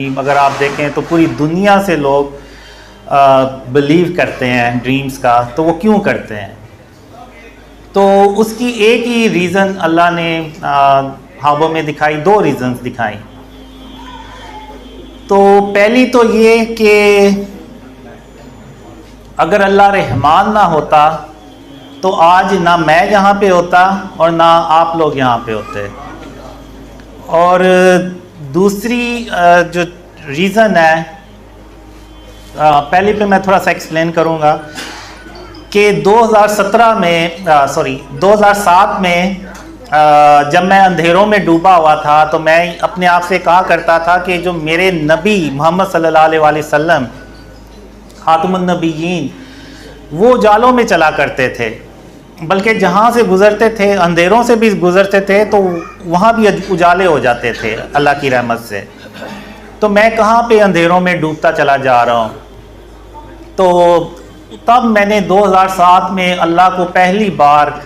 अगर आप देखें तो पूरी दुनिया से लोग बिलीव करते हैं ड्रीम्स का, तो वो क्यों करते हैं? तो उसकी एक ही रीज़न अल्लाह ने ख्वाबों में दिखाई, दो रीज़न्स दिखाई। तो पहली तो ये कि अगर अल्लाह रहमान ना होता तो आज ना मैं यहाँ पे होता और ना आप लोग यहाँ पे होते। और दूसरी जो रीज़न है, पहले पे मैं थोड़ा सा एक्सप्लेन करूँगा कि 2007 में जब मैं अंधेरों में डूबा हुआ था तो मैं अपने आप से कहा करता था कि जो मेरे नबी मोहम्मद सल्लल्लाहु अलैहि वसल्लम खातमुन नबीयीन वो जालों में चला करते थे, बल्कि जहाँ से गुज़रते थे अंधेरों से भी गुज़रते थे तो वहाँ भी उजाले हो जाते थे अल्लाह की रहमत से। तो मैं कहाँ पे अंधेरों में डूबता चला जा रहा हूँ। तो तब मैंने 2007 में अल्लाह को पहली बार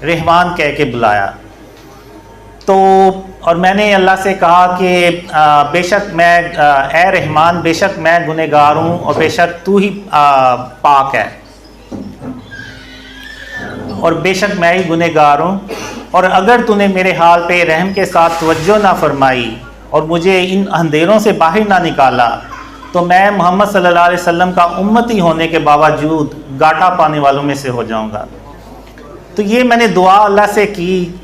रहमान कह के बुलाया। तो और मैंने अल्लाह से कहा कि बेशक मैं ए रहमान, बेशक मैं गुनहगार हूँ और बेशक तू ही पाक है और बेशक मैं ही गुनहगार हूँ। और अगर तूने मेरे हाल पे रहम के साथ तवज्जो ना फरमाई और मुझे इन अंधेरों से बाहर ना निकाला तो मैं मोहम्मद सल्लल्लाहु अलैहि वसल्लम का उम्मती होने के बावजूद घाटा पाने वालों में से हो जाऊंगा। तो ये मैंने दुआ अल्लाह से की।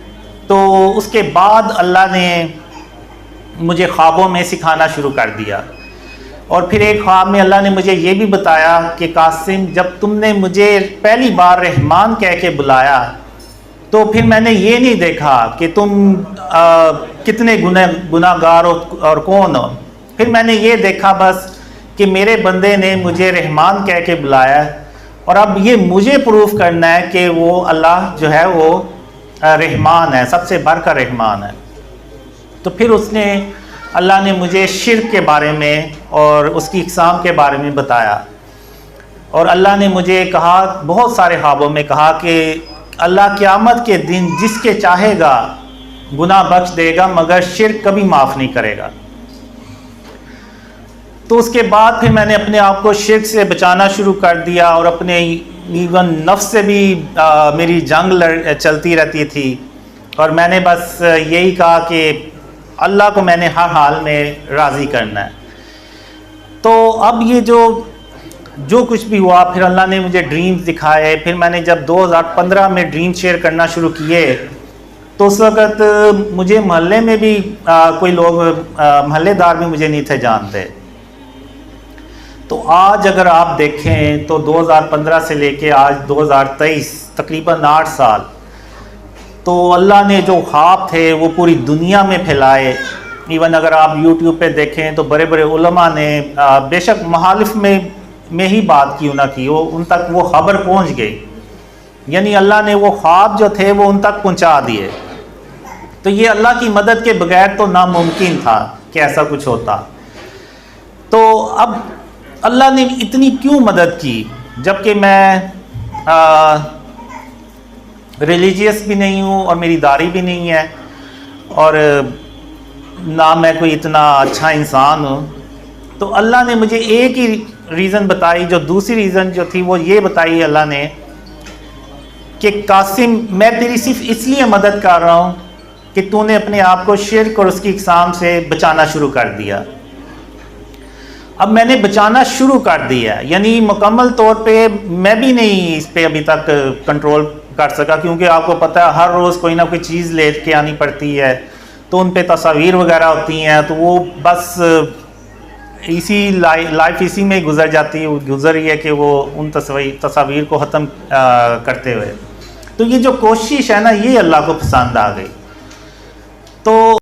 तो उसके बाद अल्लाह ने मुझे ख्वाबों में सिखाना शुरू कर दिया। और फिर एक ख्वाब में अल्लाह ने मुझे ये भी बताया कि कासिम, जब तुमने मुझे पहली बार रहमान कह के बुलाया तो फिर मैंने ये नहीं देखा कि तुम कितने गुनाहगार हो और कौन हो। फिर मैंने ये देखा बस कि मेरे बंदे ने मुझे रहमान कह के बुलाया और अब ये मुझे प्रूफ करना है कि वो अल्लाह जो है वो रहमान है, सबसे बढ़कर रहमान है। तो फिर अल्लाह ने मुझे शिर्क के बारे में और उसकी इक़साम के बारे में बताया। और अल्लाह ने मुझे कहा, बहुत सारे ख्वाबों में कहा कि अल्लाह क़यामत के दिन जिसके चाहेगा गुनाह बख्श देगा मगर शिर्क कभी माफ़ नहीं करेगा। तो उसके बाद फिर मैंने अपने आप को शिर्क से बचाना शुरू कर दिया और अपने इवन नफ्स से भी मेरी जंग चलती रहती थी। और मैंने बस यही कहा कि अल्लाह को मैंने हर हाल में राज़ी करना है। तो अब ये जो कुछ भी हुआ, फिर अल्लाह ने मुझे ड्रीम्स दिखाए। फिर मैंने जब 2015 में ड्रीम शेयर करना शुरू किए तो उस वक़्त मुझे मोहल्ले में भी कोई लोग मोहल्लेदार भी मुझे नहीं थे जानते। तो आज अगर आप देखें तो 2015 से लेके आज 2023 तकरीबन 8 साल, तो अल्लाह ने जो ख्वाब थे वो पूरी दुनिया में फैलाए। इवन अगर आप YouTube पे देखें तो बड़े बड़े उलमा ने बेशक मुखालिफ में ही बात क्यों ना की हो, उन तक वो खबर पहुंच गई। यानी अल्लाह ने वो ख्वाब जो थे वो उन तक पहुंचा दिए। तो ये अल्लाह की मदद के बगैर तो नामुमकिन था कि ऐसा कुछ होता। तो अब अल्लाह ने इतनी क्यों मदद की, जबकि मैं रिलीजियस भी नहीं हूँ और मेरी दाढ़ी भी नहीं है और ना मैं कोई इतना अच्छा इंसान हूँ। तो अल्लाह ने मुझे एक ही रीज़न बताई। जो दूसरी रीज़न जो थी वो ये बताई अल्लाह ने कि कासिम, मैं तेरी सिर्फ इसलिए मदद कर रहा हूँ कि तूने अपने आप को शिर्क और उसकी इक़साम से बचाना शुरू कर दिया। अब मैंने बचाना शुरू कर दिया, यानी मुकम्मल तौर पे मैं भी नहीं इस पर अभी तक कंट्रोल कर सका, क्योंकि आपको पता है हर रोज़ कोई ना कोई चीज़ ले के आनी पड़ती है। तो उन पे तस्वीर वगैरह होती हैं, तो वो बस इसी लाइफ इसी में गुजर जाती है, गुजर रही है कि वो उन तस्वीर को ख़त्म करते हुए। तो ये जो कोशिश है ना, ये अल्लाह को पसंद आ गई। तो